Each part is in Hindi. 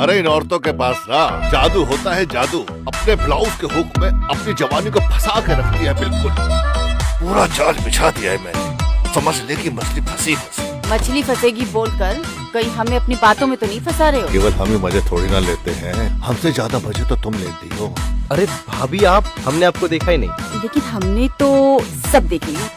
अरे इन औरतों के पास ना जादू होता है, जादू। अपने ब्लाउज के हुक में अपनी जवानी को फंसा के रखती है। बिल्कुल पूरा जाल बिछा दिया है मैंने। समझ ले कि मछली फंसी। मछली फंसेगी बोलकर कहीं हमें अपनी बातों में तो नहीं फंसा रहे हो? केवल हम ही मजे थोड़ी ना लेते हैं, हमसे ज्यादा मजे तो तुम लेती हो। अरे भाभी आप, हमने आपको देखा ही नहीं। लेकिन हमने तो सब देख लिया।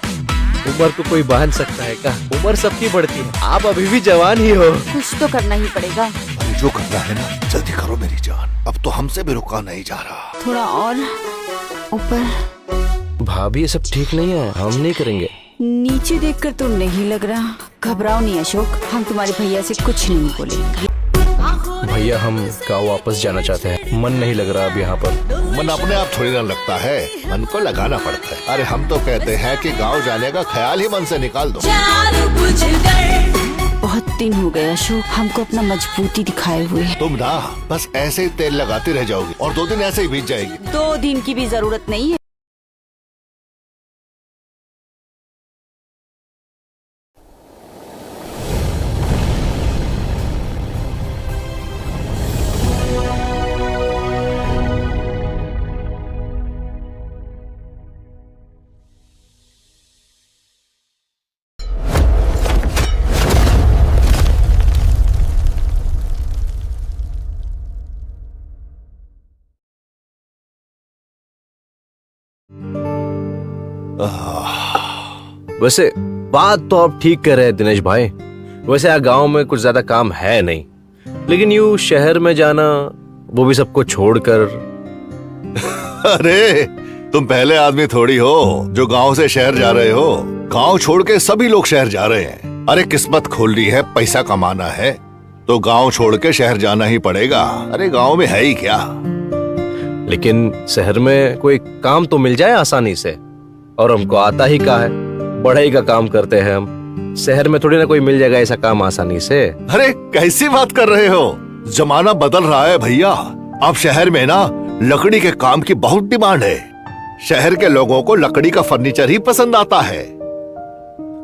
उम्र को कोई बांध सकता है क्या? उम्र सबकी बढ़ती है, आप अभी भी जवान ही हो। कुछ तो करना ही पड़ेगा। जो करना है ना जल्दी करो मेरी जान, अब तो हमसे भी रुका नहीं जा रहा। थोड़ा और ऊपर। भाभी ये सब ठीक नहीं है, हम नहीं करेंगे। नीचे देखकर तो नहीं लग रहा। घबराओ नहीं अशोक, हम तुम्हारे भैया से कुछ नहीं बोलेंगे। भैया हम गाँव वापस जाना चाहते हैं, मन नहीं लग रहा अब यहाँ पर। मन अपने आप थोड़ी ना लगता है, मन को लगाना पड़ता है। अरे हम तो कहते हैं कि गांव जाने का ख्याल ही मन से निकाल दो। बहुत दिन हो गए अशोक हमको अपना मजबूती दिखाए हुए। तुम ना बस ऐसे ही तेल लगाती रह जाओगी और 2 दिन ऐसे ही बीत जाएगी। 2 दिन की भी जरूरत नहीं है। वैसे बात तो आप ठीक कह रहे हैं दिनेश भाई। वैसे यहाँ गांव में कुछ ज्यादा काम है नहीं, लेकिन यूँ शहर में जाना, वो भी सबको छोड़कर। अरे तुम पहले आदमी थोड़ी हो जो गांव से शहर जा रहे हो। गांव छोड़ के सभी लोग शहर जा रहे हैं। अरे किस्मत खोलनी है, पैसा कमाना है तो गांव छोड़ के शहर जाना ही पड़ेगा। अरे गांव में है ही क्या। लेकिन शहर में कोई काम तो मिल जाए आसानी से, और हमको आता ही क्या है, बढ़ाई का काम करते हैं हम। शहर में थोड़ी ना कोई मिल जाएगा ऐसा काम आसानी से। अरे कैसी बात कर रहे हो, जमाना बदल रहा है भैया। अब शहर में ना लकड़ी के काम की बहुत डिमांड है। शहर के लोगों को लकड़ी का फर्नीचर ही पसंद आता है।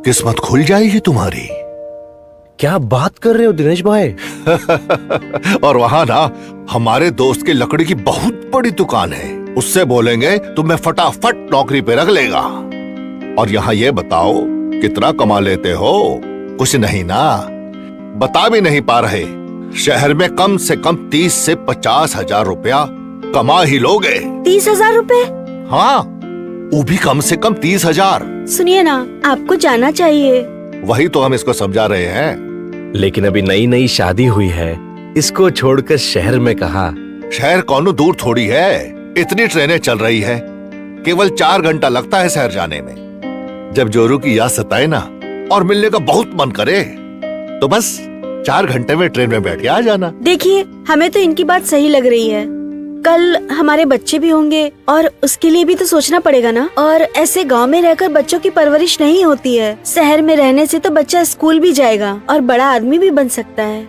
किस्मत खुल जाएगी तुम्हारी। क्या बात कर रहे हो दिनेश भाई? और वहाँ ना हमारे दोस्त की लकड़ी की बहुत बड़ी दुकान है। उससे बोलेंगे तुम्हें फटाफट नौकरी पे रख लेगा। और यहाँ ये बताओ कितना कमा लेते हो? कुछ नहीं ना, बता भी नहीं पा रहे। शहर में कम से कम 30 से 50 हजार रुपया कमा ही लोगे। 30,000 रुपए? हाँ, वो भी कम से कम 30,000। सुनिए ना, आपको जाना चाहिए। वही तो हम इसको समझा रहे हैं। लेकिन अभी नई नई शादी हुई है, इसको छोड़कर शहर में कहा। शहर कौनो दूर थोड़ी है, इतनी ट्रेनें चल रही है, केवल 4 घंटा लगता है शहर जाने में। जब जोरू की याद सताए ना और मिलने का बहुत मन करे तो बस 4 घंटे में ट्रेन में बैठ के आ जाना। देखिए, हमें तो इनकी बात सही लग रही है। कल हमारे बच्चे भी होंगे और उसके लिए भी तो सोचना पड़ेगा ना। और ऐसे गांव में रहकर बच्चों की परवरिश नहीं होती है। शहर में रहने से तो बच्चा स्कूल भी जाएगा और बड़ा आदमी भी बन सकता है।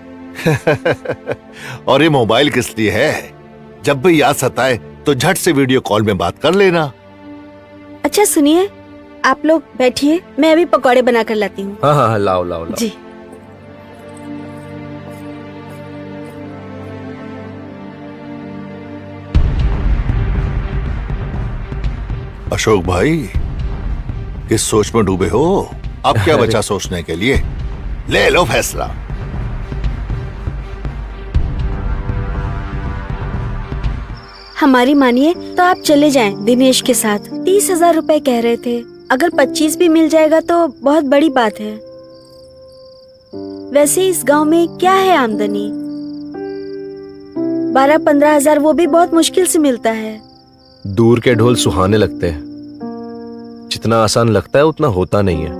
और ये मोबाइल किस लिए है? जब भी याद सताए तो झट से वीडियो कॉल में बात कर लेना। अच्छा सुनिए, आप लोग बैठिए, मैं अभी पकौड़े बना कर लाती हूँ। हाँ हाँ, लाओ लाओ लाओ। जी। अशोक भाई, किस सोच में डूबे हो? अब क्या बचा सोचने के लिए? ले लो फैसला। हमारी मानिए तो आप चले जाएं दिनेश के साथ। 30,000 रुपए कह रहे थे, अगर 25 भी मिल जाएगा तो बहुत बड़ी बात है। वैसे इस गांव में क्या है आमदनी? 12-15 हजार वो भी बहुत मुश्किल से मिलता है। दूर के ढोल सुहाने लगते हैं, जितना आसान लगता है उतना होता नहीं है।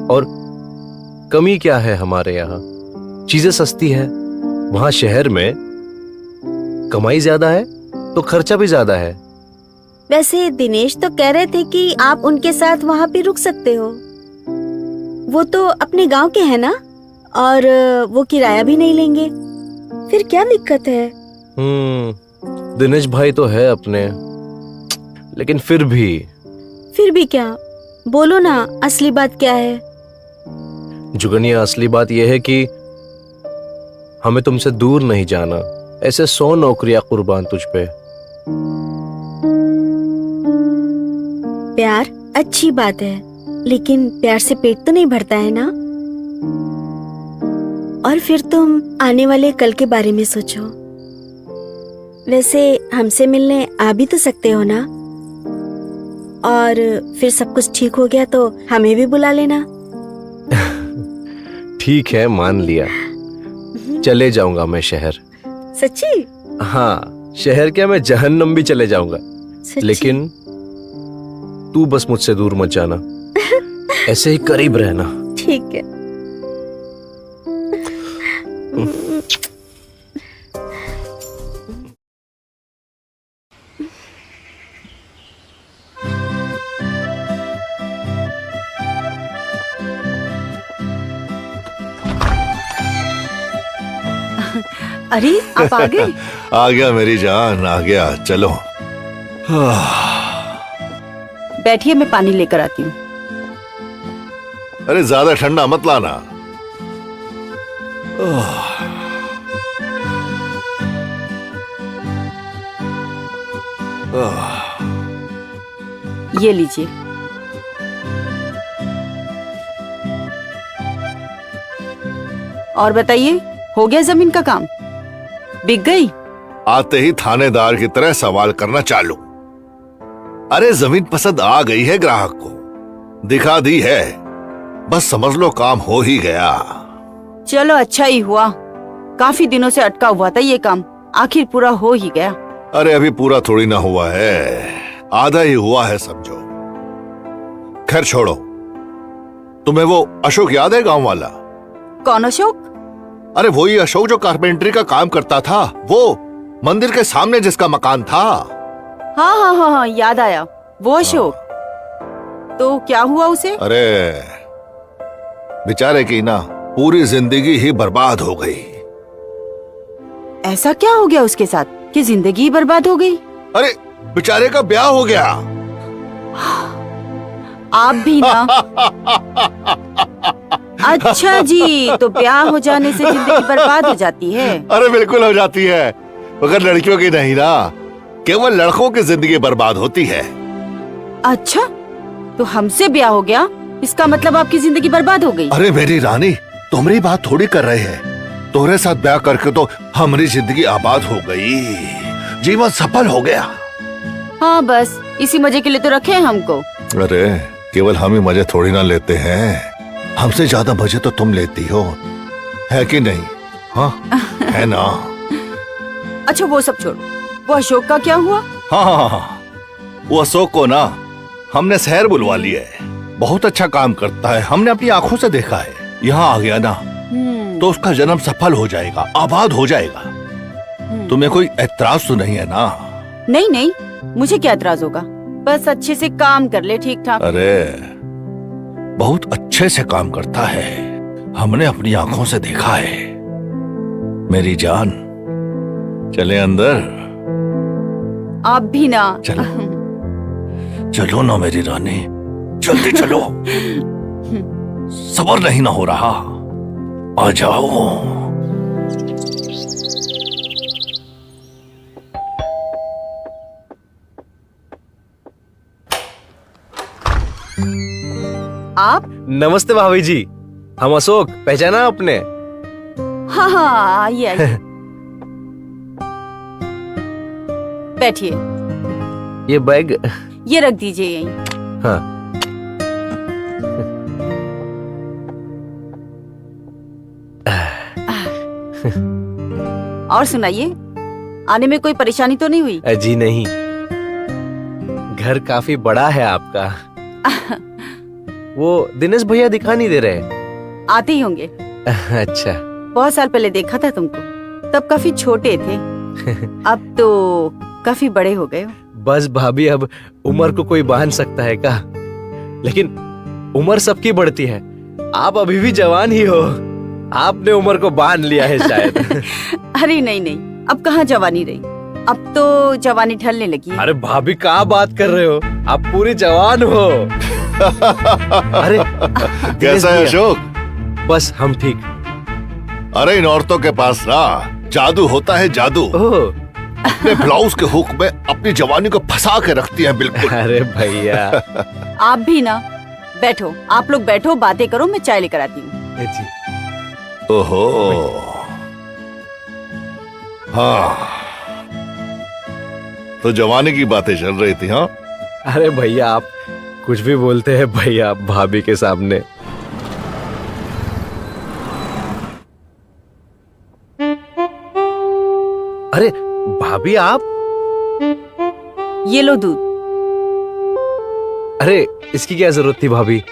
और कमी क्या है हमारे यहाँ? चीजें सस्ती है, वहां शहर में कमाई ज्यादा है तो खर्चा भी ज्यादा है। वैसे दिनेश तो कह रहे थे कि आप उनके साथ वहाँ पे रुक सकते हो। वो तो अपने गांव के हैं ना, और वो किराया भी नहीं लेंगे। फिर क्या दिक्कत है? दिनेश भाई तो है अपने, लेकिन फिर भी क्या? बोलो ना, असली बात क्या है? जुगनिया, असली बात यह है कि हमें तुमसे दूर नहीं जाना। ऐसे 100 नौकरियां कुर्बान तुझ पे। प्यार अच्छी बात है, लेकिन प्यार से पेट तो नहीं भरता है ना। और फिर तुम आने वाले कल के बारे में सोचो। वैसे हमसे मिलने आ भी तो सकते हो ना, और फिर सब कुछ ठीक हो गया तो हमें भी बुला लेना। ठीक है, मान लिया। चले जाऊंगा मैं शहर। सच्ची? हाँ, शहर क्या, मैं जहन्नम भी चले जाऊंगा। सच्ची? लेकिन तू बस मुझसे दूर मत जाना। ऐसे ही करीब रहना। ठीक है। अरे आप आ गए। आ गया मेरी जान, आ गया। चलो। बैठिए, मैं पानी लेकर आती हूँ। अरे ज्यादा ठंडा मत लाना। ये लीजिए। और बताइए, हो गया जमीन का काम? बिक गई? आते ही थानेदार की तरह सवाल करना चालू। अरे जमीन पसंद आ गई है, ग्राहक को दिखा दी है, बस समझ लो काम हो ही गया। चलो अच्छा ही हुआ, काफी दिनों से अटका हुआ था ये काम, आखिर पूरा हो ही गया। अरे अभी पूरा थोड़ी ना हुआ है, आधा ही हुआ है समझो। खैर छोड़ो, तुम्हें वो अशोक याद है, गांव वाला? कौन अशोक? अरे वही अशोक जो कारपेंटरी का काम करता था, वो मंदिर के सामने जिसका मकान था। हाँ हाँ हाँ हाँ, याद आया, वो अशोक। तो क्या हुआ उसे? अरे बेचारे की ना पूरी जिंदगी ही बर्बाद हो गई। ऐसा क्या हो गया उसके साथ कि जिंदगी बर्बाद हो गई? अरे बेचारे का ब्याह हो गया। आप भी ना। अच्छा जी, तो ब्याह हो जाने से जिंदगी बर्बाद हो जाती है? अरे बिल्कुल हो जाती है, मगर लड़कियों की नहीं ना, केवल लड़कों की जिंदगी बर्बाद होती है। अच्छा, तो हमसे ब्याह हो गया, इसका मतलब आपकी जिंदगी बर्बाद हो गई? अरे मेरी रानी, तुम्हारी बात थोड़ी कर रहे हैं। तुम्हारे साथ ब्याह करके तो हमारी जिंदगी आबाद हो गई, जीवन सफल हो गया। हाँ बस इसी मजे के लिए तो रखे हैं हमको। अरे केवल हम ही मजे थोड़ी ना लेते हैं, हमसे ज्यादा मजे तो तुम लेती हो, है कि नहीं? हाँ है ना? अच्छा वो सब छोड़ो, वो अशोक का क्या हुआ? हाँ हाँ हाँ, वो अशोक को ना हमने शहर बुलवा लिया है, बहुत अच्छा काम करता है, हमने अपनी आंखों से देखा है। यहाँ आ गया ना तो उसका जन्म सफल हो जाएगा, आबाद हो जाएगा। तुम्हें कोई एतराज तो नहीं है ना? नहीं नहीं, मुझे क्या एतराज होगा, बस अच्छे से काम कर ले ठीक ठाक। अरे बहुत अच्छे से काम करता है, हमने अपनी आंखों से देखा है। मेरी जान, चले अंदर? आप भी ना। चलो चलो ना मेरी रानी, जल्दी चलो, सब्र नहीं ना हो रहा, आ जाओ। आप? नमस्ते भाभी जी, हम अशोक, पहचाना आपने? हाँ हाँ आइए आइए। बैठिए, ये बैग। ये रख दीजिए यहीं। हाँ और सुनाइए, आने में कोई परेशानी तो नहीं हुई? जी नहीं, घर काफी बड़ा है आपका। वो दिनेश भैया दिखा नहीं दे रहे। आते ही होंगे। अच्छा, बहुत साल पहले देखा था तुमको, तब काफी छोटे थे, अब तो काफी बड़े हो गए हो। बस भाभी, अब उम्र को कोई बांध सकता है क्या? लेकिन उम्र सबकी बढ़ती है, आप अभी भी जवान ही हो, आपने उम्र को बांध लिया है शायद। अरे नहीं नहीं, अब कहाँ जवानी रही, अब तो जवानी ढलने लगी है। अरे भाभी क्या बात कर रहे हो, आप पूरी जवान हो। अरे कैसा है अशोक? बस हम ठीक। अरे इन औरतों के पास ना जादू होता है, जादू। ओह, अपने ब्लाउज के हुक में अपनी जवानी को फंसा के रखती है बिल्कुल। अरे भैया। आप भी ना बैठो, आप लोग बैठो, बातें करो, मैं चाय लेकर आती हूँ। जी। ओहो, हाँ, तो जवानी की बातें चल रही थी। हाँ, अरे भैया आप कुछ भी बोलते हैं भैया भाभी के सामने। अरे भाभी आप, ये लो दूध। अरे इसकी क्या जरूरत थी भाभी?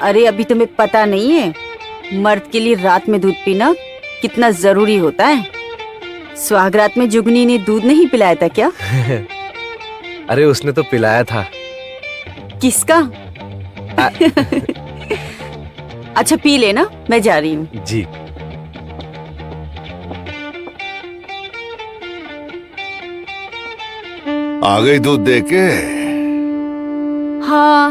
अरे अभी तुम्हें पता नहीं है, मर्द के लिए रात में दूध पीना कितना जरूरी होता है। सुहागरात में जुगनी ने दूध नहीं पिलाया था क्या? अरे उसने तो पिलाया था। किसका? अच्छा पी लेना, मैं जा रही हूँ। जी। आ गई दूध दे के? हाँ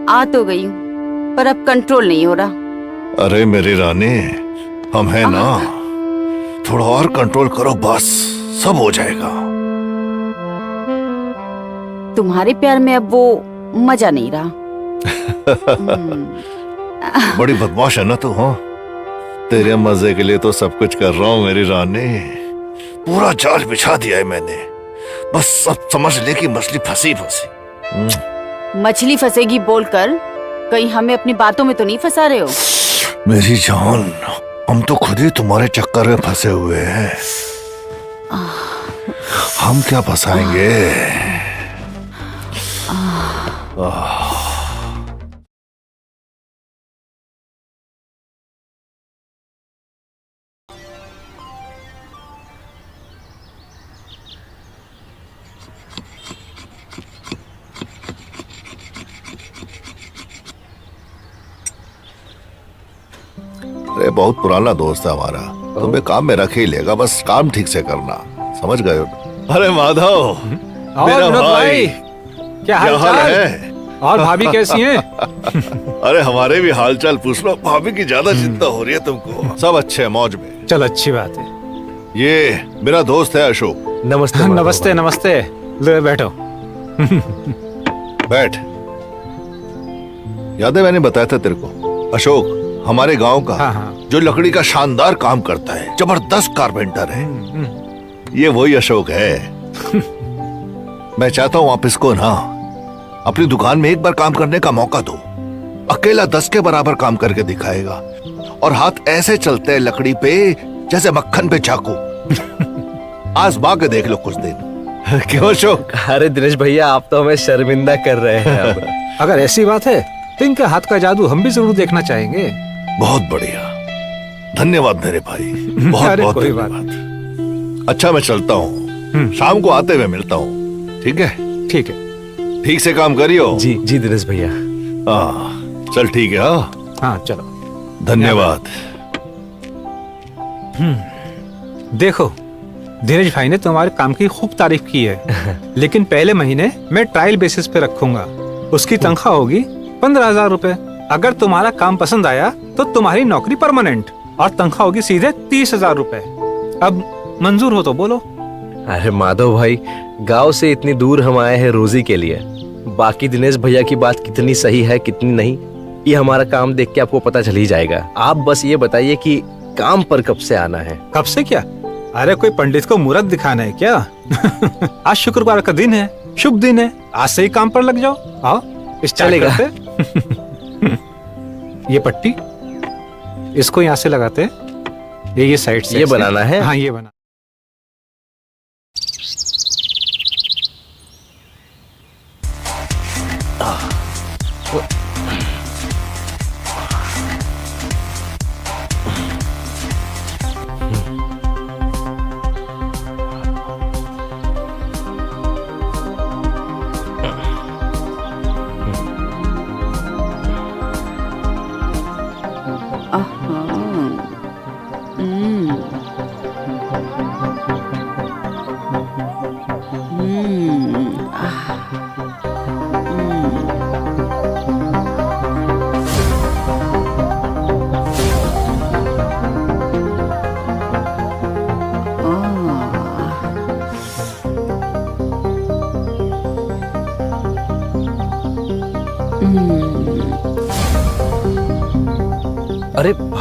आ तो गई हूँ, पर अब कंट्रोल नहीं हो रहा। अरे मेरी रानी, हम हैं ना, थोड़ा और कंट्रोल करो बस, सब हो जाएगा। तुम्हारे प्यार में अब वो मजा नहीं रहा। बड़ी बदमाश है ना तू। हाँ, तेरे मजे के लिए तो सब कुछ कर रहा हूँ मेरी रानी। पूरा जाल बिछा दिया है मैंने, बस सब समझ ले कि मछली फंसी फंसी। मछली फंसेगी बोलकर कहीं हमें अपनी बातों में तो नहीं फंसा रहे हो? मेरी जान, हम तो खुद ही तुम्हारे चक्कर में फंसे हुए हैं। हम क्या फंसाएंगे? अरे बहुत पुराना दोस्त है हमारा, तुम्हें काम में रख ही लेगा, बस काम ठीक से करना, समझ गए हो? अरे माधव, और मेरा विनोद भाई, क्या हाल हाल चाल है? और भाभी कैसी हैं? अरे हमारे भी हालचाल पूछ लो, भाभी की ज्यादा चिंता हो रही है तुमको। सब अच्छे हैं, मौज में। चल अच्छी बात है। ये मेरा दोस्त है अशोक। नमस्ते माधव नमस्ते भाई। नमस्ते, ले बैठो। बैठ। याद है मैंने बताया था तेरे को, अशोक हमारे गांव का हाँ हाँ। जो लकड़ी का शानदार काम करता है, जबरदस्त कारपेंटर है, ये वही अशोक है। मैं चाहता हूं आप इसको ना अपनी दुकान में एक बार काम करने का मौका दो। अकेला 10 के बराबर काम करके दिखाएगा, और हाथ ऐसे चलते हैं लकड़ी पे जैसे मक्खन पे चाकू। आजमा के देख लो कुछ दिन। क्यों अशोक? अरे दिनेश भैया आप तो हमें शर्मिंदा कर रहे हैं अब। अगर ऐसी बात है तो इनके हाथ का जादू हम भी जरूर देखना चाहेंगे। बहुत बढ़िया, धन्यवाद मेरे भाई, बहुत अरे बहुत कोई बात धन्यवाद। अच्छा मैं चलता हूँ, शाम को आते हुए मिलता हूँ, ठीक है? ठीक है। ठीक से काम करियो। जी जी दिनेश भैया। हाँ चल ठीक है। हाँ हाँ चलो। धन्यवाद। देखो दिनेश भाई ने तुम्हारे काम की खूब तारीफ की है, लेकिन पहले महीने मैं ट्रायल बेसिस पे रखूंगा। उसकी तनख्वाह होगी 15,000 रुपए। अगर तुम्हारा काम पसंद आया तो तुम्हारी नौकरी परमानेंट, और तनख्वाह होगी सीधे 30,000 रुपए। अब मंजूर हो तो बोलो। अरे माधव भाई, गांव से इतनी दूर हम आए हैं रोजी के लिए। बाकी दिनेश भैया की बात कितनी सही है कितनी नहीं, ये हमारा काम देख के आपको पता चल ही जाएगा। आप बस ये बताइए कि काम पर कब से आना है? कब से क्या? अरे कोई पंडित को मुहूर्त दिखाना है क्या? आज शुक्रवार का दिन है, शुभ दिन है, आज से ही काम पर लग जाओ। आओ स्टार्ट चलेगा। करते। ये पट्टी, इसको यहाँ से लगाते हैं, ये साइड से ये ऐसे। बनाना है? हाँ ये बना। आहा,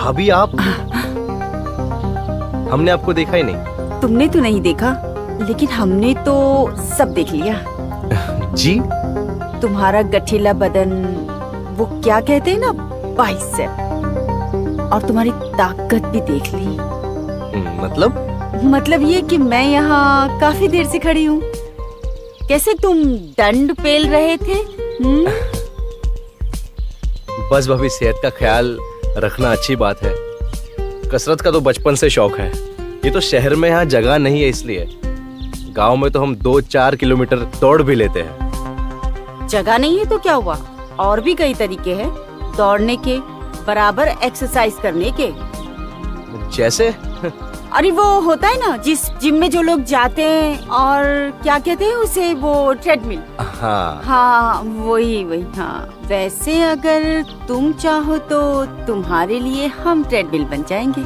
भाभी आप, हमने आपको देखा ही नहीं। तुमने तो नहीं देखा, लेकिन हमने तो सब देख लिया। जी? तुम्हारा गठीला बदन, वो क्या कहते हैं ना, बाइसेप, और तुम्हारी ताकत भी देख ली। मतलब ये कि मैं यहाँ काफी देर से खड़ी हूँ। कैसे तुम दंड पेल रहे थे? बस भाभी, सेहत का ख्याल रखना अच्छी बात है। कसरत का तो बचपन से शौक है। ये तो शहर में यहाँ जगह नहीं है, इसलिए। गांव में तो हम 2-4 किलोमीटर दौड़ भी लेते हैं। जगह नहीं है तो क्या हुआ, और भी कई तरीके हैं दौड़ने के, बराबर एक्सरसाइज करने के। जैसे? अरे वो होता है ना, जिस जिम में जो लोग जाते हैं, और क्या कहते हैं उसे, वो ट्रेडमिल। हाँ हाँ, वही। हाँ, वैसे अगर तुम चाहो तो तुम्हारे लिए हम ट्रेडमिल बन जाएंगे।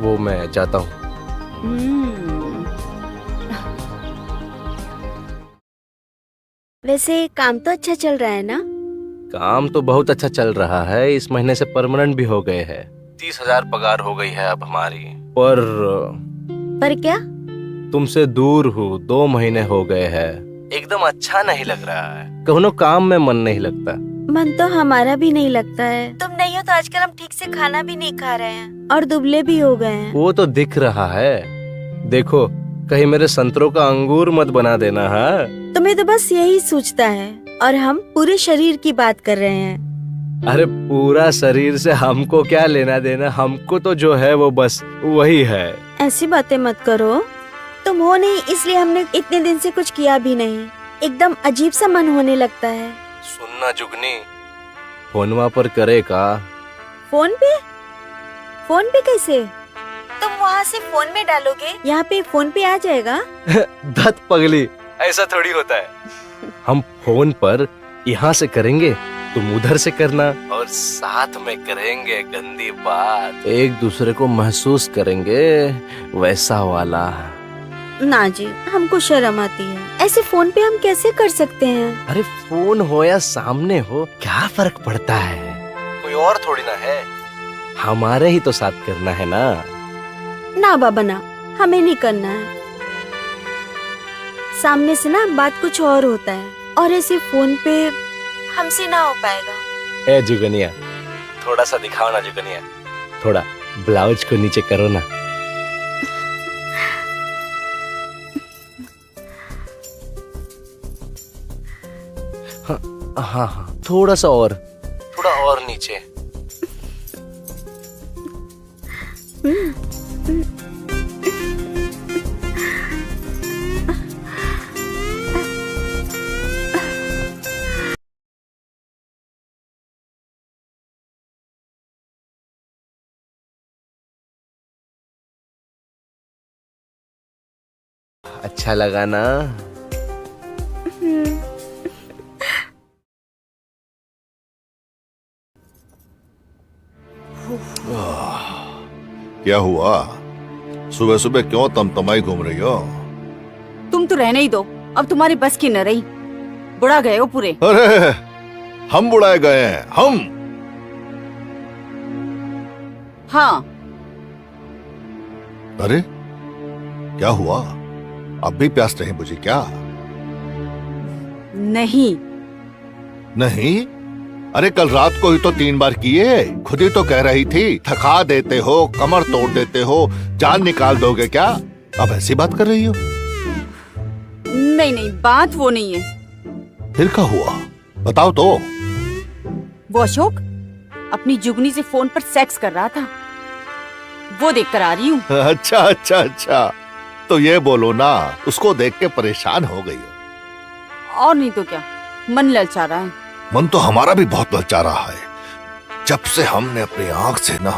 वो मैं चाहता हूँ। वैसे काम तो अच्छा चल रहा है ना? काम तो बहुत अच्छा चल रहा है। इस महीने से परमानेंट भी हो गए हैं। 30,000 पगार हो गई है अब हमारी। पर क्या? तुमसे दूर हूँ, 2 महीने हो गए हैं। एकदम अच्छा नहीं लग रहा है। कौनो काम में मन नहीं लगता। मन तो हमारा भी नहीं लगता है। तुम नहीं हो तो आजकल हम ठीक से खाना भी नहीं खा रहे हैं और दुबले भी हो गए हैं। वो तो दिख रहा है। देखो, कहीं मेरे संतरों का अंगूर मत बना देना। है तुम्हें तो बस यही सोचता है, और हम पूरे शरीर की बात कर रहे हैं। अरे पूरा शरीर से हमको क्या लेना देना, हमको तो जो है वो बस वही है। ऐसी बातें मत करो। तुम हो नहीं, इसलिए हमने इतने दिन से कुछ किया भी नहीं। एकदम अजीब सा मन होने लगता है। सुनना जुगनी, फोनवा पर करे का? फोन पे? फोन पे कैसे? तुम वहाँ से फोन में डालोगे, यहाँ पे फोन पे आ जाएगा? धत पगली, ऐसा थोड़ी होता है। हम फोन पर यहाँ से करेंगे, तुम उधर से करना, और साथ में करेंगे गंदी बात। एक दूसरे को महसूस करेंगे, वैसा वाला। ना जी, हमको शर्म आती है। ऐसे फोन पे हम कैसे कर सकते हैं? अरे फोन हो या सामने हो, क्या फर्क पड़ता है? कोई और थोड़ी ना है। हमारे ही तो साथ करना है ना। ना बाबा ना, हमें नहीं करना है। सामने से ना बात कुछ और होता है, और ऐसे फोन पे हमसे ना हो पाएगा। ए जुगनिया, थोड़ा सा दिखाओ ना जुगनिया। थोड़ा ब्लाउज को नीचे करो ना। हाँ, थोड़ा सा और, थोड़ा और नीचे। अच्छा लगा ना? क्या हुआ? सुबह सुबह क्यों तमतमाई घूम रही हो? तुम तो रहने ही दो, अब तुम्हारी बस की न रही। बुढ़ा गए हो पूरे। अरे हम बुढ़ाए गए हैं, हम? हाँ। अरे क्या हुआ? अब भी प्यास नहीं बुझी क्या? नहीं। नहीं? अरे कल रात को ही तो 3 बार किए। खुद ही तो कह रही थी थका देते हो, कमर तोड़ देते हो, जान निकाल दोगे क्या? अब ऐसी बात कर रही हो? नहीं, बात वो नहीं है। फिर क्या हुआ? बताओ तो। वो अशोक अपनी जुगनी से फोन पर सेक्स कर रहा था, वो देख कर आ रही हूँ। अच्छा, तो ये बोलो ना, उसको देख के परेशान हो गई हो? और नहीं तो क्या, मन ललचा रहा है। मन तो हमारा भी बहुत ललचा रहा है। जब से हमने अपनी आंख से ना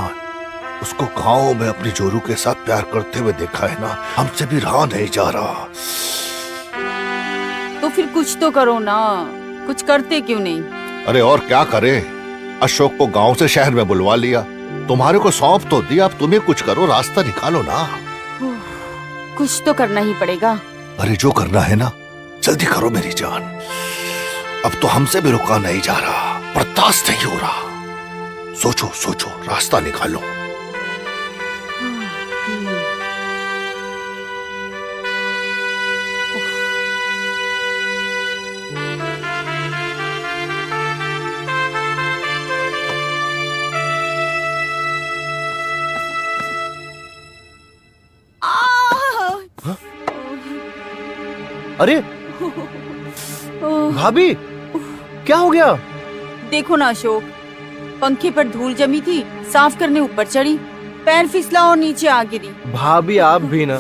उसको गांव में अपनी जोरू के साथ प्यार करते हुए देखा है ना, हमसे भी रहा नहीं जा रहा। तो फिर कुछ तो करो ना, कुछ करते क्यों नहीं? अरे और क्या करे? अशोक को गांव से शहर में बुलवा लिया, तुम्हारे को सौंप तो दिया, अब तुम्हें कुछ करो, रास्ता निकालो ना। कुछ तो करना ही पड़ेगा। अरे जो करना है ना, जल्दी करो मेरी जान। अब तो हमसे भी रुका नहीं जा रहा, बर्दाश्त नहीं हो रहा। सोचो सोचो, रास्ता निकालो। अरे भाभी, क्या हो गया? देखो ना अशोक, पंखे पर धूल जमी थी, साफ करने ऊपर चढ़ी, पैर फिसला और नीचे आ गिरी। भाभी आप भी ना,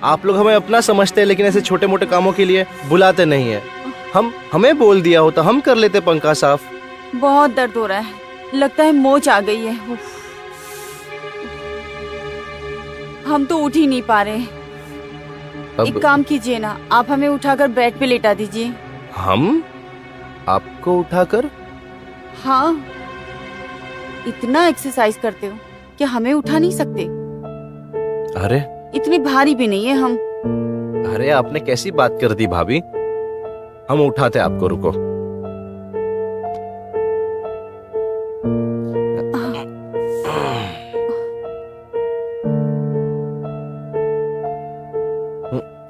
आप लोग हमें अपना समझते हैं लेकिन ऐसे छोटे मोटे कामों के लिए बुलाते नहीं है। हमें बोल दिया होता, हम कर लेते पंखा साफ। बहुत दर्द हो रहा है, लगता है मोच आ गई है। उफ। हम तो उठ ही नहीं पा रहे। एक काम कीजिए ना, आप हमें उठाकर बेड पे लेटा दीजिए। हम आपको उठाकर? हाँ, इतना एक्सरसाइज करते हो, क्या हमें उठा नहीं सकते? अरे इतनी भारी भी नहीं है हम। अरे आपने कैसी बात कर दी भाभी, हम उठाते आपको, रुको।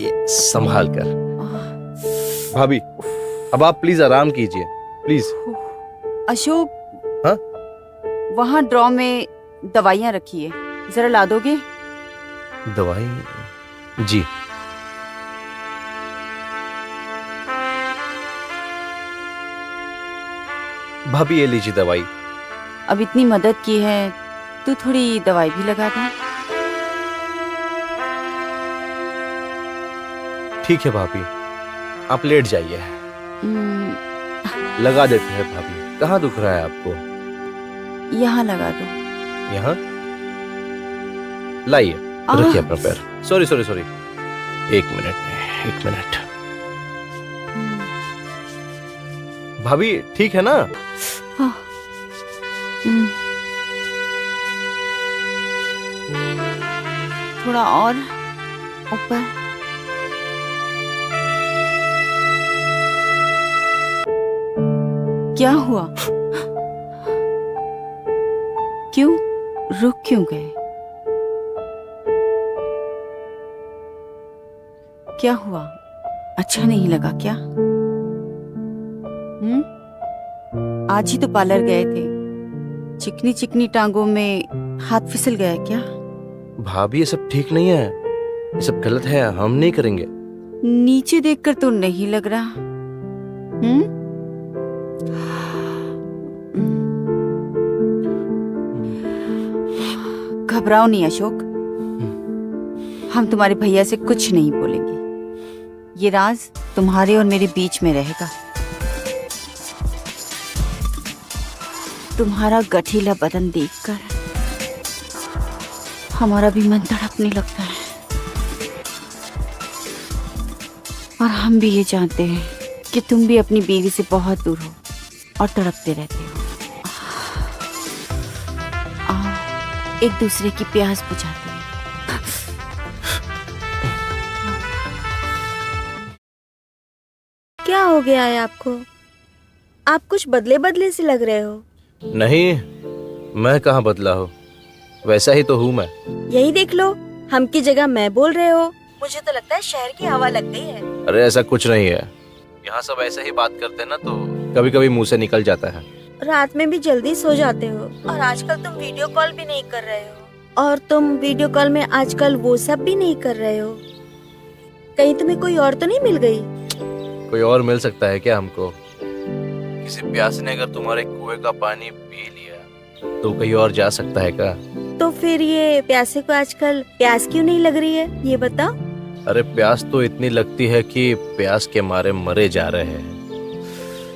ये संभाल कर। भाभी अब आप प्लीज आराम कीजिए, प्लीज। अशोक, हाँ? वहाँ ड्रॉ में दवाइयाँ रखी है, जरा ला दोगे? दवाई? जी। भाभी ये लीजिए दवाई। अब इतनी मदद की है तो थोड़ी दवाई भी लगा दो। ठीक है भाभी, आप लेट जाइए। लगा देते हैं भाभी। कहाँ दुख रहा है आपको? यहाँ लगा दो। यहाँ? लाइए, रखिए अपना पैर। सॉरी सॉरी सॉरी, एक मिनट। भाभी ठीक है ना? हाँ। थोड़ा और ऊपर। क्या हुआ? क्यों रुक क्यों गए? क्या हुआ? अच्छा नहीं लगा क्या? आज ही तो पार्लर गए थे, चिकनी चिकनी टांगों में हाथ फिसल गया क्या? भाभी ये सब ठीक नहीं है, ये सब गलत है, हम नहीं करेंगे। नीचे देखकर तो नहीं लग रहा। घबराओ नहीं अशोक, हम तुम्हारे भैया से कुछ नहीं बोलेंगे। ये राज तुम्हारे और मेरे बीच में रहेगा। तुम्हारा गठीला बदन देखकर हमारा भी मन तड़पने लगता है, और हम भी ये जानते हैं कि तुम भी अपनी बीवी से बहुत दूर हो और तड़पते रहते हो। आओ एक दूसरे की प्यास बुझाते हैं। क्या हो गया है आपको? आप कुछ बदले बदले से लग रहे हो। नहीं, मैं कहाँ बदला हूँ, वैसा ही तो हूँ मैं। यही देख लो, हम की जगह मैं बोल रहे हो। मुझे तो लगता है शहर की हवा लग गई है। अरे ऐसा कुछ नहीं है, यहाँ सब ऐसे ही बात करते हैं ना, तो कभी कभी मुंह से निकल जाता है। रात में भी जल्दी सो जाते हो, और आजकल तुम वीडियो कॉल भी नहीं कर रहे हो। और तुम वीडियो कॉल में आजकल वो सब भी नहीं कर रहे हो। कहीं तुम्हें कोई और तो नहीं मिल गई? कोई और मिल सकता है क्या हमको? किसी प्यासे ने अगर तुम्हारे कुएं का पानी पी लिया तो कहीं और जा सकता है क्या? तो फिर ये प्यासे को आजकल प्यास क्यों नहीं लग रही है, ये बताओ। अरे प्यास तो इतनी लगती है कि प्यास के मारे मरे जा रहे हैं,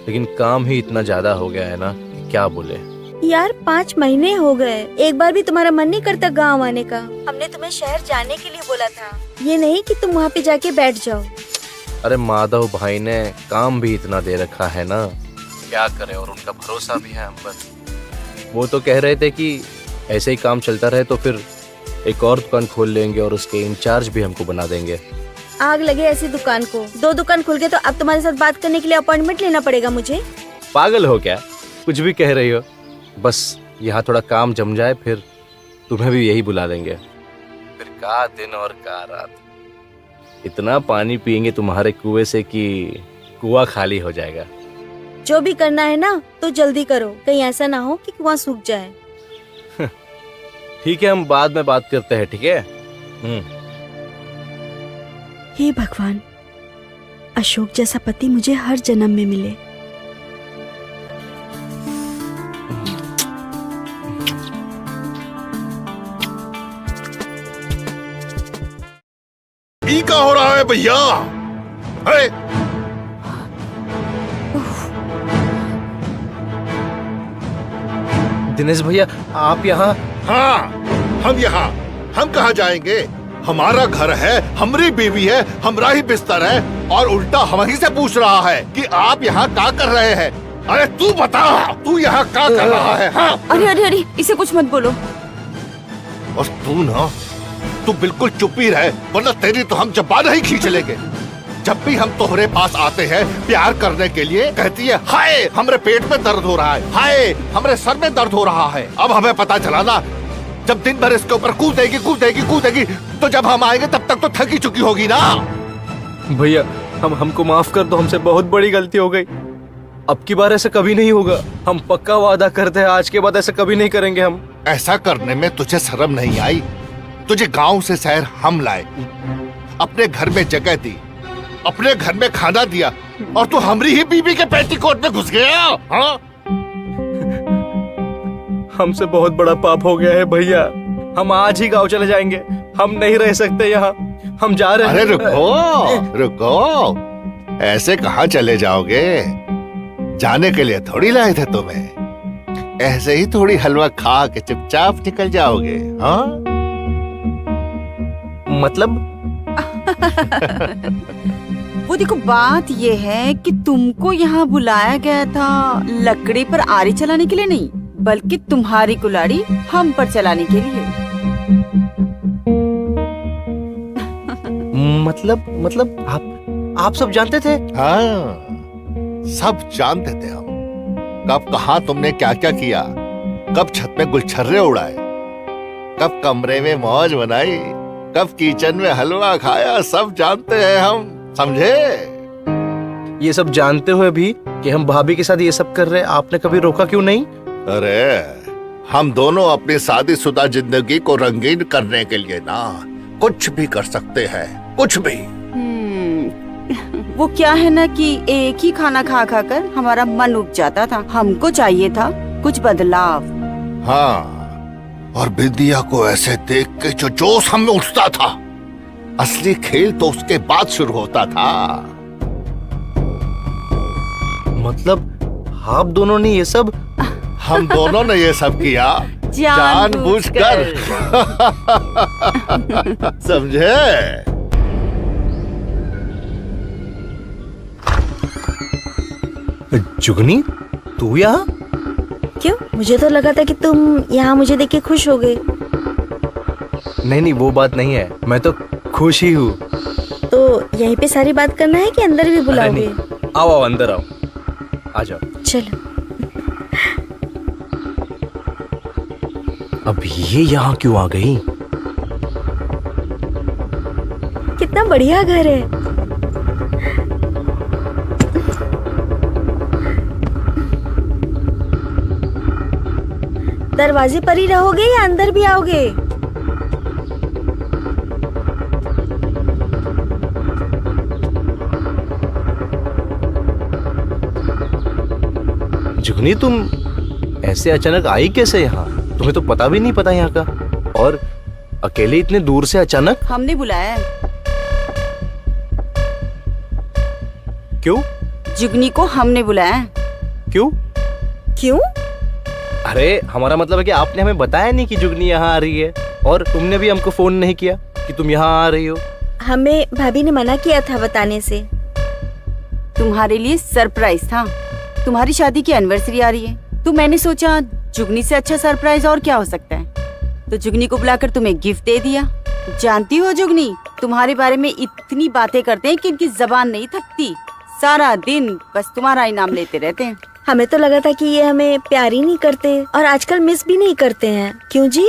लेकिन काम ही इतना ज्यादा हो गया है ना कि क्या बोले। यार 5 महीने हो गए, एक बार भी तुम्हारा मन नहीं करता गाँव आने का? हमने तुम्हें शहर जाने के लिए बोला था, ये नहीं कि तुम वहाँ पे जाके बैठ जाओ। अरे माधव भाई ने काम भी इतना दे रखा है ना, क्या करे, और उनका भरोसा भी है हम पर। वो तो कह रहे थे कि ऐसे ही काम चलता रहे तो फिर एक और दुकान खोल लेंगे और उसके इंचार्ज भी हमको बना देंगे। आग लगे ऐसी दुकान को। 2 दुकान खुल गए तो अब तुम्हारे साथ बात करने के लिए अपॉइंटमेंट लेना पड़ेगा मुझे। पागल हो क्या, कुछ भी कह रही हो। बस यहाँ थोड़ा काम जम जाए, फिर तुम्हें भी यही बुला लेंगे। फिर का दिन और का रात, इतना पानी पियेंगे तुम्हारे कुएं से कि कुआं खाली हो जाएगा। जो भी करना है ना तो जल्दी करो, कहीं ऐसा ना हो कि कुआं सूख जाए। ठीक है, हम बाद में बात करते हैं, ठीक है? हे भगवान, अशोक जैसा पति मुझे हर जन्म में मिले। ई क्या हो रहा है भैया? अरे दिनेश भैया, आप यहाँ? हाँ, हम यहाँ, हम कहाँ जाएंगे? हमारा घर है, हमारी बीवी है, हमारा ही बिस्तर है, और उल्टा हम ही से पूछ रहा है कि आप यहाँ क्या कर रहे हैं? अरे तू बता, तू यहाँ क्या कर रहा है? हाँ? अरे अरे अरे, इसे कुछ मत बोलो। और तू ना, तू बिल्कुल चुप ही रहे, वरना तेरी तो हम जबान ही खींच लेंगे। जब भी हम तोहरे पास आते हैं प्यार करने के लिए, कहती है हाय हमरे पेट में दर्द हो रहा है, हाय हमरे सर में दर्द हो रहा है। अब हमें पता चला ना, जब दिन भर इसके ऊपर कूदेगी कूदेगी कूदेगी, तो जब हम आएंगे तब तक तो थकी चुकी होगी ना। भैया, हमको माफ कर दो, हमसे बहुत बड़ी गलती हो गई। अब की बार ऐसा कभी नहीं होगा। हम पक्का वादा करते हैं, आज के बाद ऐसा कभी नहीं करेंगे हम। ऐसा करने में तुझे शर्म नहीं आई? तुझे गांव से शहर हम लाए, अपने घर में जगह दी, अपने घर में खाना दिया, और तू हमारी ही बीबी के पेटीकोट में घुस गया। हाँ? हमसे बहुत बड़ा पाप हो गया है भैया। हम आज ही गांव चले जाएंगे, हम नहीं रह सकते यहाँ, हम जा रहे हैं। अरे रुको रुको, ऐसे कहाँ चले जाओगे? जाने के लिए थोड़ी लाए थे तुम्हें, ऐसे ही थोड़ी हलवा खा के चुपचाप निकल जाओगे। हाँ? मतलब? वो देखो, बात ये है कि तुमको यहाँ बुलाया गया था लकड़ी पर आरी चलाने के लिए नहीं, बल्कि तुम्हारी कुल्हाड़ी हम पर चलाने के लिए। मतलब आप सब जानते थे? हाँ, सब जानते थे हम। कब कहाँ तुमने क्या क्या किया, कब छत में गुलछर्रे उड़ाए, कब कमरे में मौज बनाई, कब किचन में हलवा खाया, सब जानते हैं हम, समझे? ये सब जानते हुए भी कि हम भाभी के साथ ये सब कर रहे हैं, आपने कभी रोका क्यों नहीं? अरे हम दोनों अपनी शादीशुदा जिंदगी को रंगीन करने के लिए ना कुछ भी कर सकते हैं, कुछ भी। वो क्या है ना कि एक ही खाना खा खा कर हमारा मन उब जाता था, हमको चाहिए था कुछ बदलाव। हाँ, और बिंदिया को ऐसे देख के जो जोश हमें उठता था, असली खेल तो उसके बाद शुरू होता था। मतलब आप दोनों ने ये सब? हम दोनों ने ये सब किया जानबूझकर। समझे? जुगनी, तू यहाँ? क्यों? मुझे तो लगा था कि तुम यहाँ मुझे देख के खुश हो गए। नहीं, वो बात नहीं है, मैं तो खुश ही हूँ। तो यहीं पे सारी बात करना है कि अंदर भी बुलाओगे? आओ अंदर आओ, आ जाओ। चलो। अब ये यहाँ क्यों आ गई? कितना बढ़िया घर है। दरवाजे पर ही रहोगे या अंदर भी आओगे? जुगनी, तुम ऐसे अचानक आई कैसे यहाँ? तुम्हें तो पता भी नहीं पता यहाँ का, और अकेले इतने दूर से अचानक? हमने बुलाया है। क्यों? जुगनी को हमने बुलाया है। क्यों? क्यों? अरे हमारा मतलब है कि आपने हमें बताया नहीं कि जुगनी यहाँ आ रही है, और तुमने भी हमको फोन नहीं किया कि तुम यहाँ आ रही हो। हमें भाभी ने मना किया था बताने से। तुम्हारे लिए सरप्राइज था, तुम्हारी शादी की एनिवर्सरी आ रही है, तो मैंने सोचा जुगनी से अच्छा सरप्राइज और क्या हो सकता है, तो जुगनी को बुलाकर तुम्हें गिफ्ट दे दिया। जानती हो जुगनी, तुम्हारे बारे में इतनी बातें करते हैं कि इनकी जबान नहीं थकती। सारा दिन बस तुम्हारा ही नाम लेते रहते हैं। हमें तो लगा था कि ये हमें प्यार ही नहीं करते और आजकल मिस भी नहीं करते हैं। क्यों जी?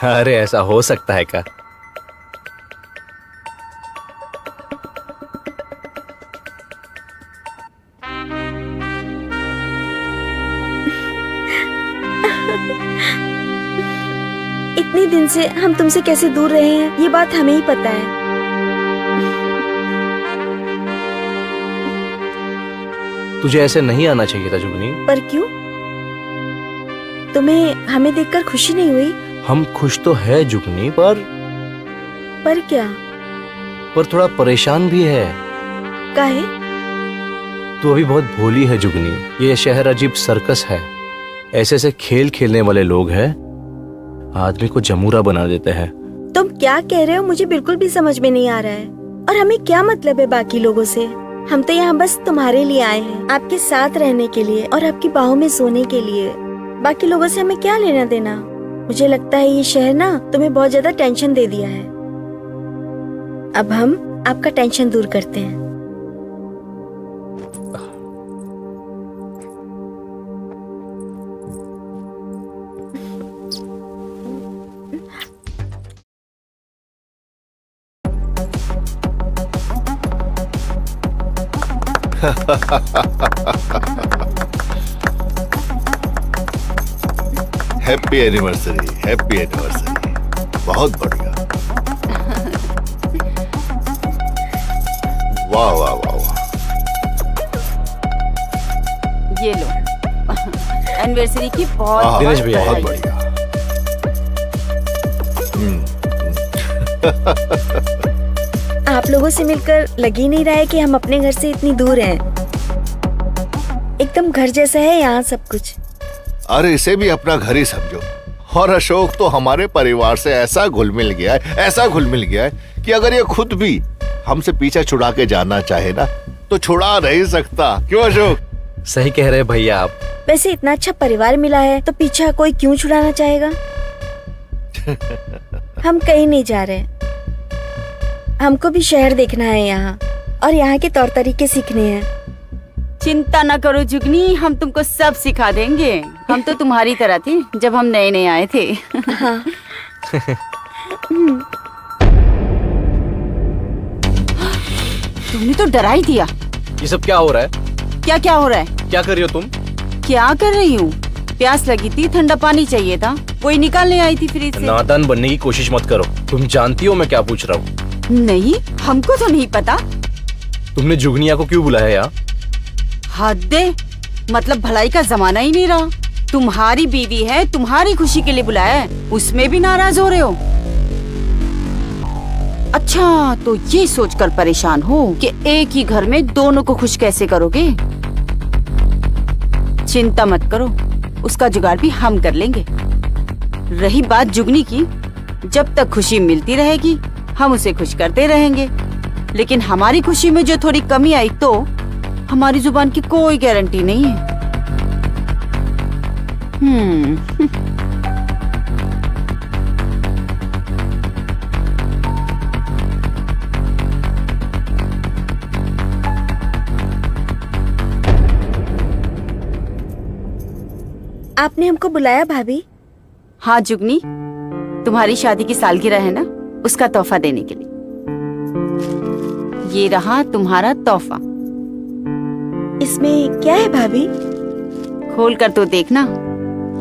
अरे ऐसा हो सकता है क्या? इतने दिन से हम तुमसे कैसे दूर रहे हैं ये बात हमें ही पता है। तुझे ऐसे नहीं आना चाहिए था जुगनी। पर क्यों? तुम्हें हमें देखकर खुशी नहीं हुई? हम खुश तो है जुगनी, पर क्या? थोड़ा परेशान भी है। काहे? तू अभी बहुत भोली है जुगनी। ये शहर अजीब सर्कस है। ऐसे ऐसे खेल खेलने वाले लोग हैं, आदमी को जमूरा बना देते हैं। तुम क्या कह रहे हो मुझे बिल्कुल भी समझ में नहीं आ रहा है। और हमें क्या मतलब है बाकी लोगों से? हम तो यहाँ बस तुम्हारे लिए आए हैं, आपके साथ रहने के लिए और आपकी बाहों में सोने के लिए। बाकी लोगों से हमें क्या लेना देना? मुझे लगता है ये शहर ना तुम्हें बहुत ज्यादा टेंशन दे दिया है। अब हम आपका टेंशन दूर करते हैं। Happy anniversary, happy anniversary. बहुत बढ़िया। वाह वाह वाह वाह। ये लो एनिवर्सरी की बहुत हाँ, दिनेश भैया, बहुत बधाई। बढ़िया। आप लोगों से मिलकर लग ही नहीं रहा है कि हम अपने घर से इतनी दूर हैं। एकदम घर जैसा है यहाँ सब कुछ। अरे इसे भी अपना घर ही समझो। और अशोक तो हमारे परिवार से ऐसा घुल मिल गया है, ऐसा घुल मिल गया है कि अगर ये खुद भी हमसे पीछा छुड़ा के जाना चाहे ना तो छुड़ा नहीं सकता। क्यों अशोक? सही कह रहे भैया आप। वैसे इतना अच्छा परिवार मिला है तो पीछा कोई क्यों छुड़ाना चाहेगा? हम कहीं नहीं जा रहे। हमको भी शहर देखना है यहाँ और यहाँ के तौर तरीके सीखने हैं। चिंता न करो जुगनी, हम तुमको सब सिखा देंगे। हम तो तुम्हारी तरह थे जब हम नए नए आए थे। हाँ। तुमने तो डरा ही दिया। ये सब क्या हो रहा है? क्या क्या हो रहा है? क्या कर रही हो तुम? क्या कर रही हूँ? प्यास लगी थी, ठंडा पानी चाहिए था, वही निकालने आई थी फ्रिज से। नादान बनने की कोशिश मत करो। तुम जानती हो मैं क्या पूछ रहा हूँ? नहीं, हमको तो नहीं पता। तुमने जुगनिया को क्यों बुलाया यहाँ? हद है, मतलब भलाई का जमाना ही नहीं रहा। तुम्हारी बीवी है, तुम्हारी खुशी के लिए बुलाया है, उसमें भी नाराज हो रहे हो। अच्छा, तो ये सोचकर परेशान हो कि एक ही घर में दोनों को खुश कैसे करोगे? चिंता मत करो, उसका जुगाड़ भी हम कर लेंगे। रही बात जुगनी की, जब तक खुशी मिलती रहेगी हम उसे खुश करते रहेंगे। लेकिन हमारी खुशी में जो थोड़ी कमी आई तो हमारी जुबान की कोई गारंटी नहीं है। आपने हमको बुलाया भाभी? हाँ जुगनी, तुम्हारी शादी की सालगिरह है ना, उसका तोहफा देने के लिए। ये रहा तुम्हारा तोहफा। इसमें क्या है भाभी? खोल कर तो देखना।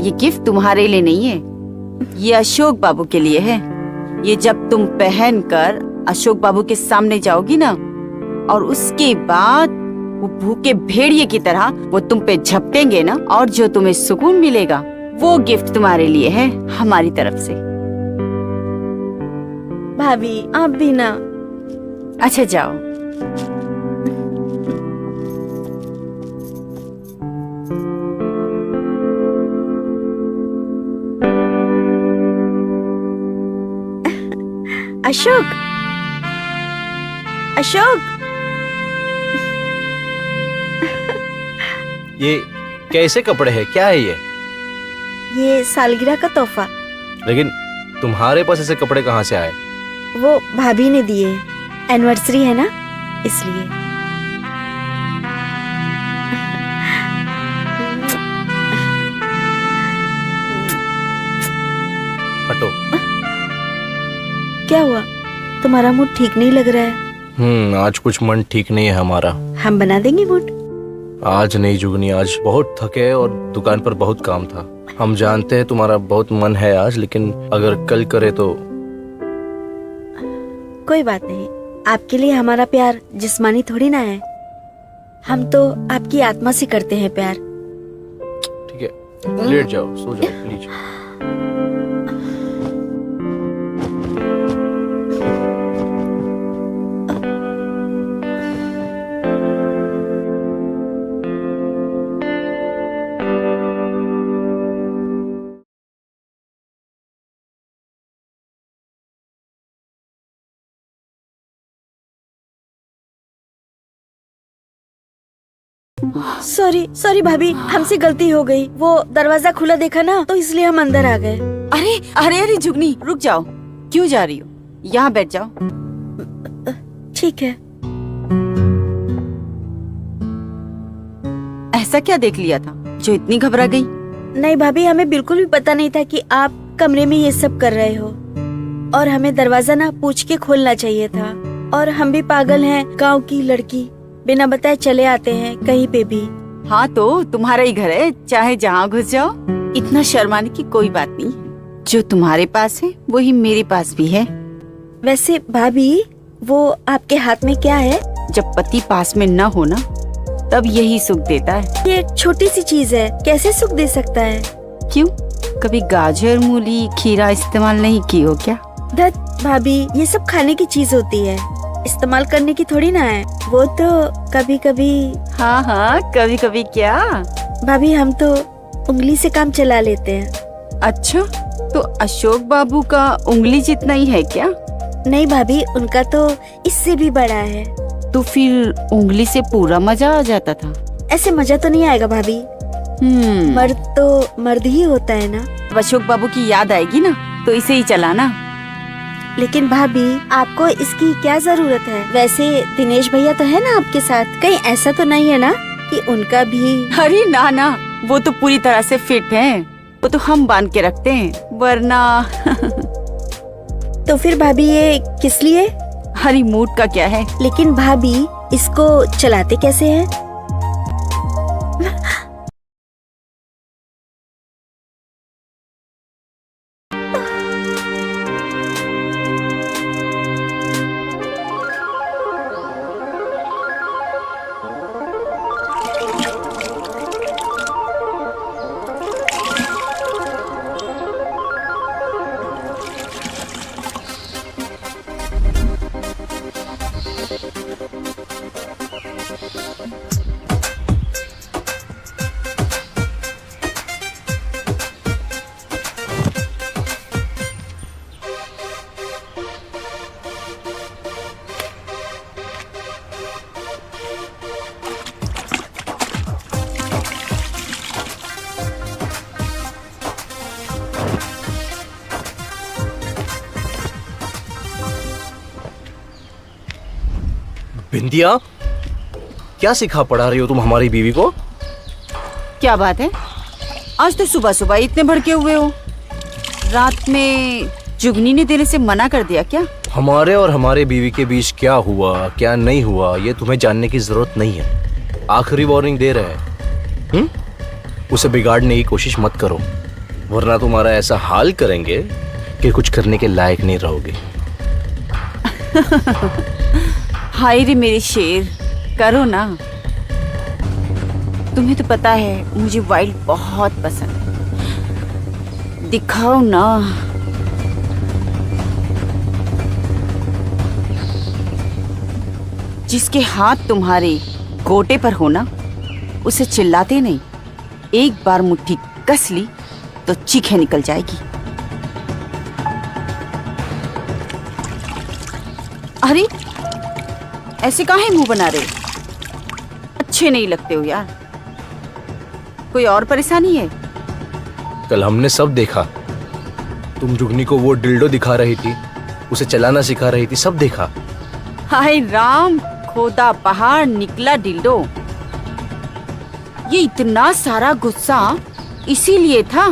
ये गिफ्ट तुम्हारे लिए नहीं है, ये अशोक बाबू के लिए है। ये जब तुम पहनकर अशोक बाबू के सामने जाओगी ना, और उसके बाद वो भूखे भेड़िए की तरह वो तुम पे झपटेंगे ना, और जो तुम्हें सुकून मिलेगा वो गिफ्ट तुम्हारे लिए है हमारी तरफ से। भाभी आप भी ना। अच्छा जाओ। अशोक, अशोक, ये कैसे कपड़े हैं? क्या है ये? ये सालगिरह का तोहफा। लेकिन तुम्हारे पास ऐसे कपड़े कहाँ से आए? वो भाभी ने दिए। एनिवर्सरी है ना, इसलिए। हटो। क्या हुआ, तुम्हारा मूड ठीक नहीं लग रहा है? आज कुछ मन ठीक नहीं है हमारा। हम बना देंगे मूड। आज नहीं जुगनी, आज बहुत थके और दुकान पर बहुत काम था। हम जानते हैं तुम्हारा बहुत मन है आज, लेकिन अगर कल करे तो। कोई बात नहीं, आपके लिए हमारा प्यार जिस्मानी थोड़ी ना है, हम तो आपकी आत्मा से करते हैं प्यार। ठीक है, लेट जाओ, सो जाओ प्लीज। सॉरी सॉरी भाभी, हमसे गलती हो गई। वो दरवाजा खुला देखा ना, तो इसलिए हम अंदर आ गए। अरे अरे अरे जुगनी, रुक जाओ, क्यों जा रही हो? यहाँ बैठ जाओ। ठीक है। ऐसा क्या देख लिया था जो इतनी घबरा गई? नहीं भाभी, हमें बिल्कुल भी पता नहीं था कि आप कमरे में ये सब कर रहे हो, और हमें दरवाजा ना पूछ के खोलना चाहिए था। और हम भी पागल हैं, गांव की लड़की, बिना बताए चले आते हैं कहीं पे भी। हाँ तो तुम्हारा ही घर है, चाहे जहाँ घुस जाओ। इतना शर्माने की कोई बात नहीं, जो तुम्हारे पास है वही मेरे पास भी है। वैसे भाभी, वो आपके हाथ में क्या है? जब पति पास में न हो ना, तब यही सुख देता है। ये एक छोटी सी चीज है, कैसे सुख दे सकता है? क्यों, कभी गाजर, मूली, खीरा इस्तेमाल नहीं की हो क्या? धत भाभी, ये सब खाने की चीज होती है, इस्तेमाल करने की थोड़ी ना है। वो तो कभी कभी। हाँ हाँ, कभी कभी क्या? भाभी, हम तो उंगली से काम चला लेते हैं। अच्छा, तो अशोक बाबू का उंगली जितना ही है क्या? नहीं भाभी, उनका तो इससे भी बड़ा है। तो फिर उंगली से पूरा मजा आ जाता था? ऐसे मजा तो नहीं आएगा भाभी, मर्द तो मर्द ही होता है ना। अशोक बाबू की याद आएगी ना, तो इसे ही चलाना। लेकिन भाभी, आपको इसकी क्या जरूरत है? वैसे दिनेश भैया तो है ना आपके साथ, कहीं ऐसा तो नहीं है ना कि उनका भी? अरे ना ना, वो तो पूरी तरह से फिट हैं, वो तो हम बांध के रखते हैं, वरना। तो फिर भाभी, ये किस लिए? हरी मूड का क्या है? लेकिन भाभी, इसको चलाते कैसे हैं? बिंदिया, क्या सिखा पढ़ा रही हो तुम हमारी बीवी को? क्या बात है, आज तो सुबह सुबह इतने भड़के हुए हो? रात में जुगनी ने देने से मना कर दिया क्या? हमारे और हमारे बीवी के बीच क्या हुआ क्या नहीं हुआ, ये तुम्हें जानने की जरूरत नहीं है। आखिरी वार्निंग दे रहे हैं, उसे बिगाड़ने की कोशिश मत करो, वरना तुम्हारा ऐसा हाल करेंगे कि कुछ करने के लायक नहीं रहोगे। हाय रे मेरे शेर, करो ना। तुम्हें तो पता है मुझे वाइल्ड बहुत पसंद है, दिखाओ ना। जिसके हाथ तुम्हारे गोटे पर हो ना, उसे चिल्लाते नहीं, एक बार मुट्ठी कस ली तो चीखें निकल जाएगी। अरे ऐसे काहे मुंह बना रहे हो? अच्छे नहीं लगते हो यार। कोई और परेशानी है? कल हमने सब देखा, तुम जुगनी को वो डिल्डो दिखा रही थी, उसे चलाना सिखा रही थी, सब देखा। हाय राम, खोदा पहाड़ निकला डिल्डो। ये इतना सारा गुस्सा इसीलिए था?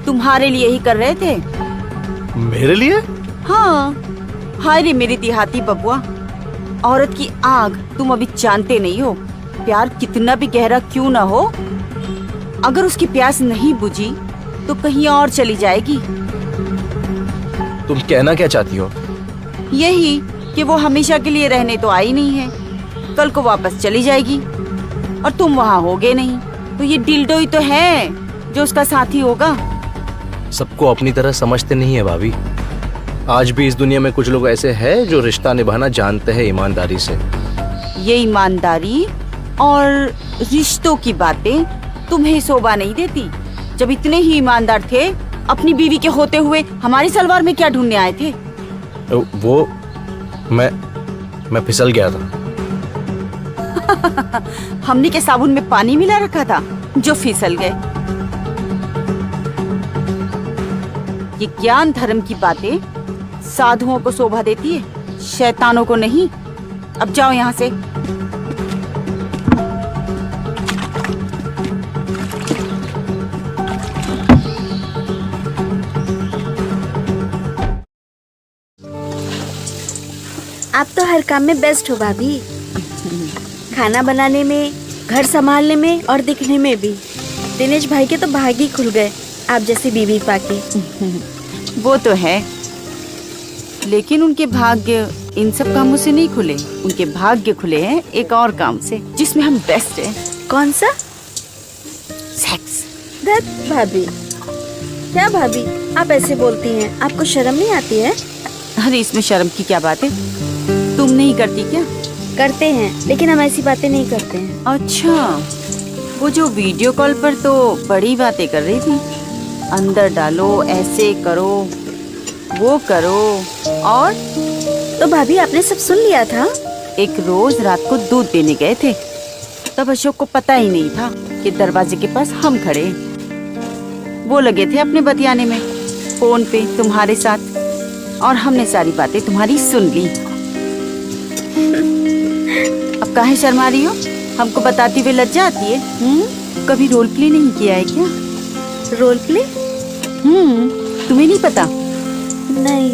तुम्हारे लिए ही कर रहे थे। मेरे लिए? हाँ। हाय रे मेरी देहाती बबुआ, औरत की आग तुम अभी जानते नहीं हो। प्यार कितना भी गहरा क्यों ना हो, अगर उसकी प्यास नहीं बुझी तो कहीं और चली जाएगी। तुम कहना क्या चाहती हो? यही कि वो हमेशा के लिए रहने तो आई नहीं है, कल को वापस चली जाएगी और तुम वहाँ होगे नहीं, तो ये डिल्डो ही तो है जो उसका साथी होगा। सबको अपनी तरह समझते नहीं है भाभी। आज भी इस दुनिया में कुछ लोग ऐसे हैं जो रिश्ता निभाना जानते हैं ईमानदारी से। ये ईमानदारी और रिश्तों की बातें तुम्हें शोभा नहीं देती। जब इतने ही ईमानदार थे, अपनी बीवी के होते हुए हमारी सलवार में क्या ढूंढने आए थे? वो मैं फिसल गया था। हमने के साबुन में पानी मिला रखा था जो फिसल गए। ये ज्ञान धर्म की बातें साधुओं को शोभा देती है, शैतानों को नहीं। अब जाओ यहाँ से। आप तो हर काम में बेस्ट हो भाभी, खाना बनाने में, घर संभालने में और दिखने में भी। दिनेश भाई के तो भाग ही खुल गए आप जैसी बीवी पाके। वो तो है, लेकिन उनके भाग्य इन सब कामों से नहीं खुले। उनके भाग्य खुले हैं एक और काम से, जिसमें हम बेस्ट हैं। कौन सा? सेक्स। धत भाभी, क्या भाभी आप ऐसे बोलती हैं? आपको शर्म नहीं आती है? अरे इसमें शर्म की क्या बात है, तुम नहीं करती क्या? करते हैं, लेकिन हम ऐसी बातें नहीं करते हैं। अच्छा, वो जो वीडियो कॉल पर तो बड़ी बातें कर रही थी, अंदर डालो, ऐसे करो, वो करो। और तो भाभी आपने सब सुन लिया था? एक रोज रात को दूध देने गए थे, तब अशोक को पता ही नहीं था कि दरवाजे के पास हम खड़े। वो लगे थे अपने बतियाने में फोन पे तुम्हारे साथ, और हमने सारी बातें तुम्हारी सुन ली। अब काहे शर्मा रही हो? हमको बताती हुई लज्जा आती है? कभी रोल प्ले नहीं किया है क्या? Role play? तुम्हें नहीं पता? नहीं।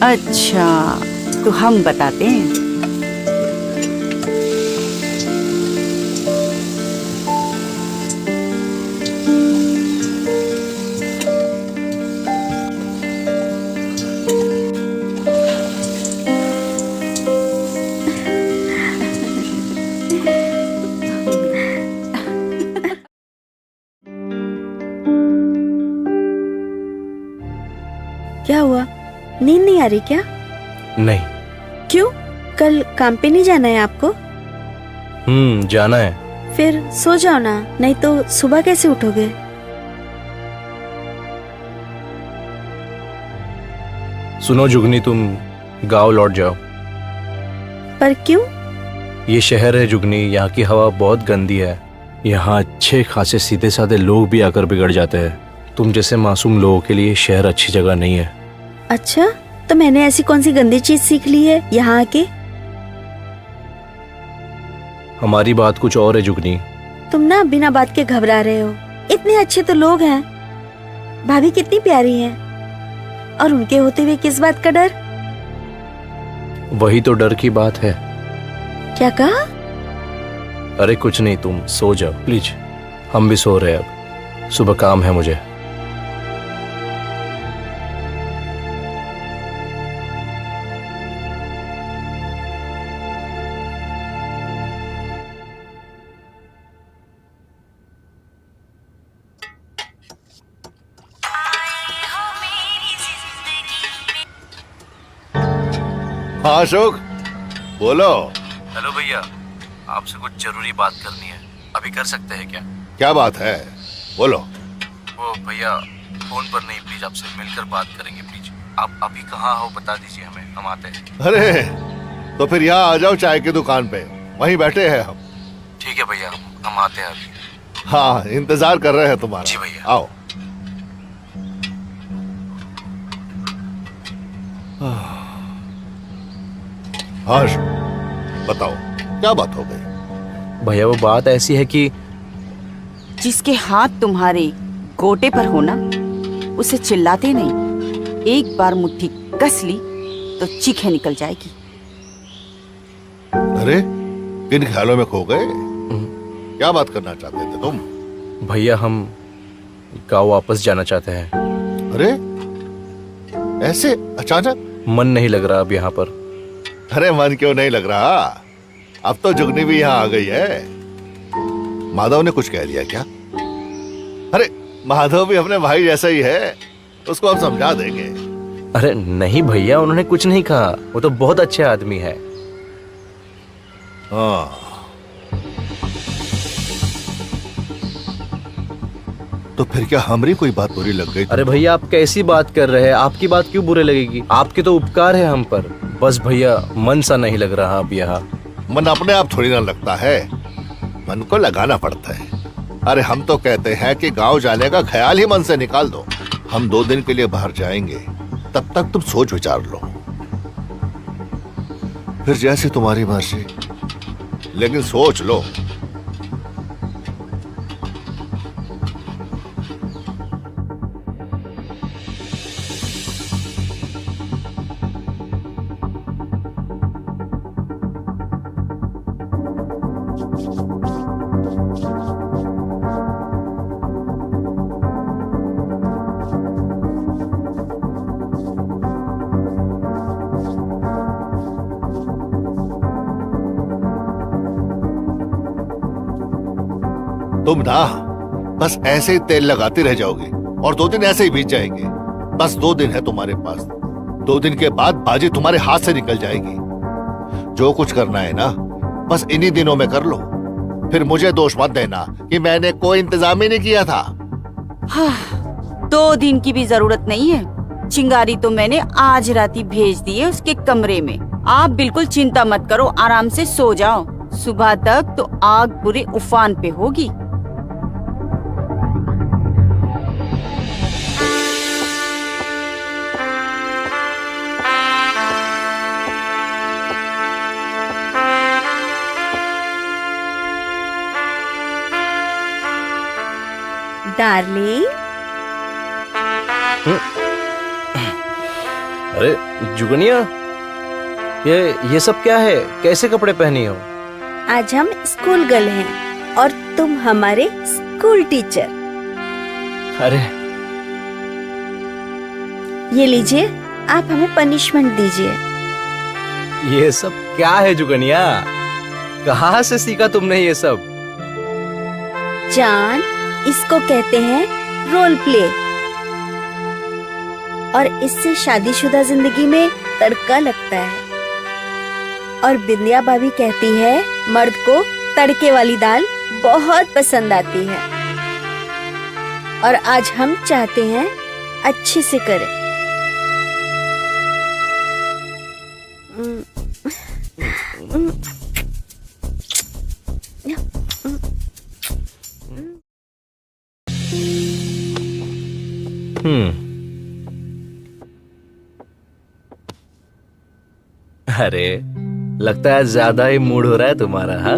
अच्छा, तो हम बताते हैं। क्या हुआ, नींद नहीं आ रही क्या? नहीं। क्यों? कल काम पे नहीं जाना है आपको? जाना है। फिर सो जाओ ना, नहीं तो सुबह कैसे उठोगे? सुनो जुगनी, तुम गांव लौट जाओ। पर क्यों? ये शहर है जुगनी, यहाँ की हवा बहुत गंदी है। यहाँ अच्छे खासे सीधे साधे लोग भी आकर बिगड़ जाते हैं। तुम जैसे मासूम लोगों के लिए शहर अच्छी जगह नहीं है। अच्छा, तो मैंने ऐसी कौन सी गंदी चीज सीख ली है यहाँ आके? हमारी बात कुछ और है जुगनी। तुम ना बिना बात के घबरा रहे हो। इतने अच्छे तो लोग हैं, भाभी कितनी प्यारी है, और उनके होते हुए किस बात का डर? वही तो डर की बात है। क्या कहा? अरे कुछ नहीं, तुम सो जाओ प्लीज। हम भी सो रहे हैं, अब सुबह काम है मुझे। हाँ अशोक, बोलो। हेलो भैया, आपसे कुछ जरूरी बात करनी है। अभी कर सकते हैं क्या? क्या बात है, बोलो। वो भैया फोन पर नहीं, प्लीज आपसे मिलकर बात करेंगे प्लीज। आप अभी कहाँ हो बता दीजिए हमें, हम आते हैं। अरे तो फिर यहाँ आ जाओ, चाय की दुकान पे, वहीं बैठे हैं हम। ठीक है भैया, हम आते हैं अभी। हाँ, इंतजार कर रहे हैं तुम्हारा। जी भैया। आओ। हर्ष, बताओ क्या बात हो गई? भैया वो बात ऐसी है कि जिसके हाथ तुम्हारे गोटे पर हो ना, उसे चिल्लाते नहीं, एक बार मुट्ठी कस ली तो चीखें निकल जाएगी। अरे किन ख्यालों में खो गए? क्या बात करना चाहते थे तुम? भैया हम गाँव वापस जाना चाहते हैं। अरे ऐसे अचानक? मन नहीं लग रहा अब यहाँ पर। अरे मन क्यों नहीं लग रहा? अब तो जुगनी भी यहाँ आ गई है। माधव ने कुछ कह लिया क्या? अरे माधव भी अपने भाई जैसा ही है, उसको हम समझा देंगे। अरे नहीं भैया, उन्होंने कुछ नहीं कहा, वो तो बहुत अच्छे आदमी है। हाँ, तो फिर क्या हमारी कोई बात बुरी लग गई? अरे भैया आप कैसी बात कर रहे हैं? आपकी बात क्यों बुरे लगेगी? आपके तो उपकार है हम पर। बस भैया मन सा नहीं लग रहा अब यहाँ। मन अपने आप थोड़ी ना लगता है, मन को लगाना पड़ता है। अरे हम तो कहते हैं कि गांव जाने का ख्याल ही मन से निकाल दो। हम 2 दिन के लिए बाहर जाएंगे, तब तक तुम सोच विचार लो, फिर जैसी तुम्हारी मर्जी, लेकिन सोच लो। तुम ना बस ऐसे ही तेल लगाते रह जाओगे और 2 दिन ऐसे ही बीत जाएंगे। बस 2 दिन है तुम्हारे पास। 2 दिन के बाद बाजी तुम्हारे हाथ से निकल जाएगी। जो कुछ करना है ना, बस इन्हीं दिनों में कर लो। फिर मुझे दोष मत देना कि मैंने कोई इंतजाम ही नहीं किया था। हाँ, 2 दिन की भी जरूरत नहीं है। चिंगारी तो मैंने आज रात ही भेज दी है उसके कमरे में। आप बिल्कुल चिंता मत करो, आराम से सो जाओ। सुबह तक तो आग पूरे उफान पे होगी। डार्लिंग, अरे जुगनिया, ये सब क्या है? कैसे कपड़े पहनी हो? आज हम स्कूल गए हैं और तुम हमारे स्कूल टीचर। अरे ये लीजिए, आप हमें पनिशमेंट दीजिए। ये सब क्या है जुगनिया? कहाँ से सीखा तुमने ये सब? जान, इसको कहते हैं रोल प्ले, और इससे शादीशुदा जिंदगी में तड़का लगता है। और बिंदिया भाभी कहती है मर्द को तड़के वाली दाल बहुत पसंद आती है। और आज हम चाहते हैं अच्छे से करें। अरे लगता है ज्यादा ही मूड हो रहा है तुम्हारा, हाँ?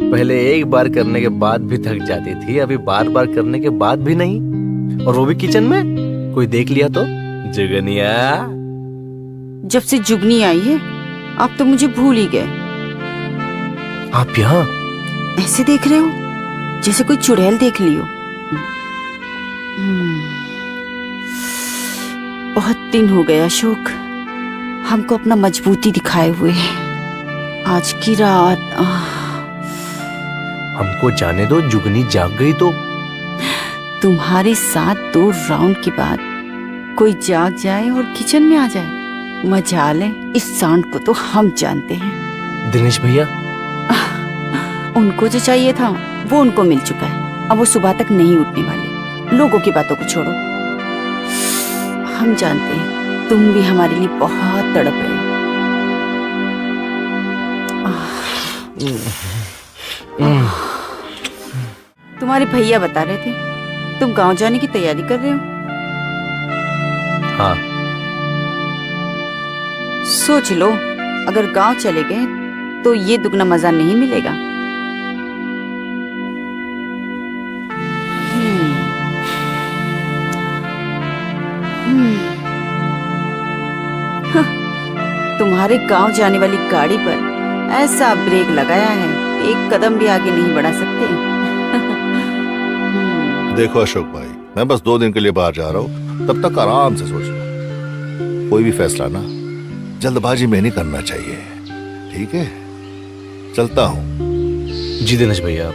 पहले एक बार करने के बाद भी थक जाती थी, अभी बार बार करने के बाद भी नहीं, और वो भी किचन में। कोई देख लिया तो? जुगनिया, जब से जुगनी आई है आप तो मुझे भूल ही गए। आप यहाँ ऐसे देख रहे हो जैसे कोई चुड़ैल देख लियो। बहुत दिन हो गया अशोक हमको अपना मजबूती दिखाए हुए। आज की रात हमको जाने दो। जुगनी जाग गई तो? तुम्हारे साथ 2 राउंड के बाद कोई जाग जाए और किचन में आ जाए, मजा ले। इस सांड को तो हम जानते हैं। दिनेश भैया, उनको जो चाहिए था वो उनको मिल चुका है। अब वो सुबह तक नहीं उठने वाले। लोगों की बातों को छोड़ो, हम जानते हैं तुम भी हमारे लिए बहुत तड़प रहे हो। तुम्हारे भैया बता रहे थे तुम गांव जाने की तैयारी कर रहे हो। हाँ, सोच लो, अगर गांव चले गए तो ये दुगना मजा नहीं मिलेगा। तुम्हारे गांव जाने वाली गाड़ी पर ऐसा ब्रेक लगाया है, एक कदम भी आगे नहीं बढ़ा सकते। देखो अशोक भाई, मैं बस 2 दिन के लिए बाहर जा रहा हूँ, तब तक आराम से सोच लो। कोई भी फैसला ना जल्दबाजी में नहीं करना चाहिए, ठीक है? चलता हूँ। जी दिनेश भैया।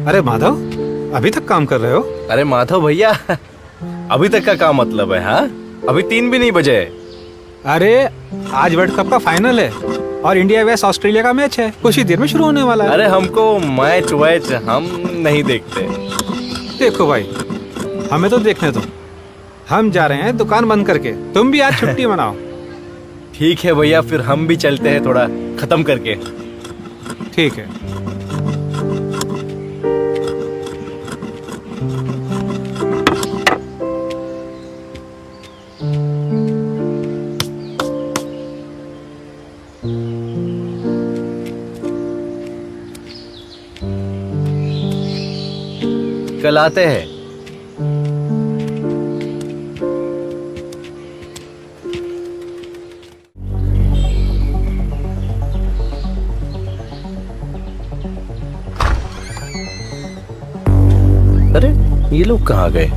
अरे माधव, अभी तक काम कर रहे हो? अरे माधव भैया, अभी तक का क्या मतलब है? हाँ, अभी 3 भी नहीं बजे। अरे आज वर्ल्ड कप का फाइनल है और इंडिया वेस्ट ऑस्ट्रेलिया का मैच है, कुछ ही देर में शुरू होने वाला है। अरे हमको मैच वैच हम नहीं देखते। देखो भाई, हमें तो देखने दो, हम जा रहे हैं दुकान बंद करके, तुम भी आज छुट्टी मनाओ। ठीक है भैया, फिर हम भी चलते हैं थोड़ा खत्म करके। ठीक है। कल आते हैं। अरे ये लोग कहाँ गए?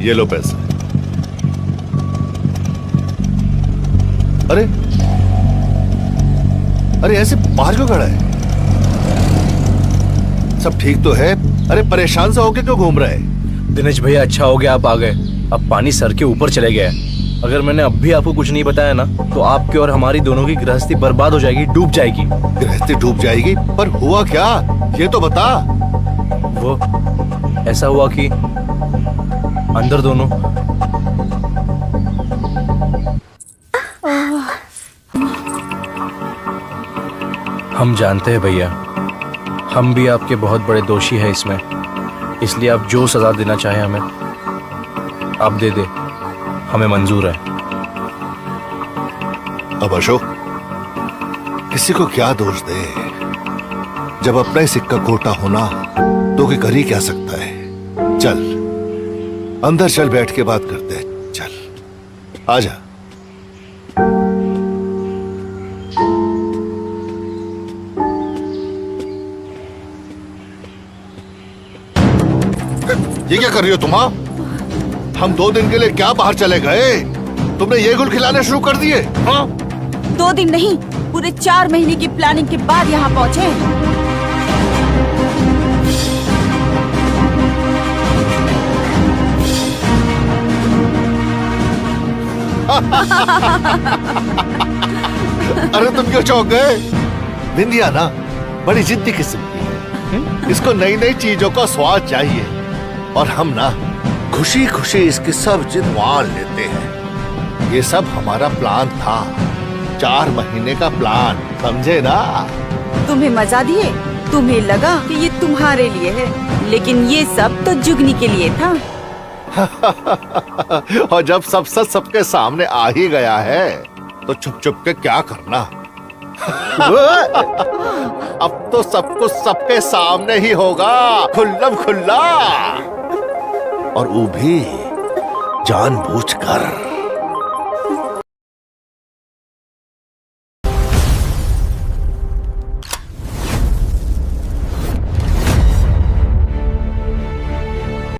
ये लो पैसे। अरे अरे ऐसे बाहर क्यों खड़ा है? सब ठीक तो है? अरे परेशान सा होके क्यों घूम रहा है? दिनेश भैया, अच्छा हो गया आप आ गए। अब पानी सर के ऊपर चले गया। अगर मैंने अब भी आपको कुछ नहीं बताया ना, तो आपकी और हमारी दोनों की गृहस्थी बर्बाद हो जाएगी, डूब जाएगी। गृहस्थी डूब जाएगी? पर हुआ क्या, ये तो बता। वो ऐसा हुआ कि अंदर दोनों हम जानते हैं भैया, हम भी आपके बहुत बड़े दोषी हैं इसमें, इसलिए आप जो सजा देना चाहें हमें आप दे दे, हमें मंजूर है। अब अशोक, किसी को क्या दोष दे, जब अपना ही सिक्का खोटा होना तो कोई कर ही क्या सकता है। चल अंदर चल, बैठ के बात करते हैं। चल आजा। ये क्या कर रही हो तुम? हम 2 दिन के लिए क्या बाहर चले गए, तुमने ये गुल खिलाने शुरू कर दिए? हाँ? 2 दिन नहीं, पूरे 4 महीने की प्लानिंग के बाद यहाँ पहुँचे। अरे तुम क्यों चौंक गए? बिंदिया ना बड़ी जिद्दी किस्म की है, इसको नई नई चीजों का स्वाद चाहिए, और हम ना खुशी खुशी इसकी सब जिद मान लेते हैं। ये सब हमारा प्लान था, 4 महीने का प्लान, समझे ना? तुम्हें मजा दिए, तुम्हें लगा कि ये तुम्हारे लिए है, लेकिन ये सब तो जुगनी के लिए था। और जब सब सच सबके सामने आ ही गया है तो छुप छुप के क्या करना? अब तो सब कुछ सबके सामने ही होगा, खुल्लम खुल्ला। और वो भी जानबूझकर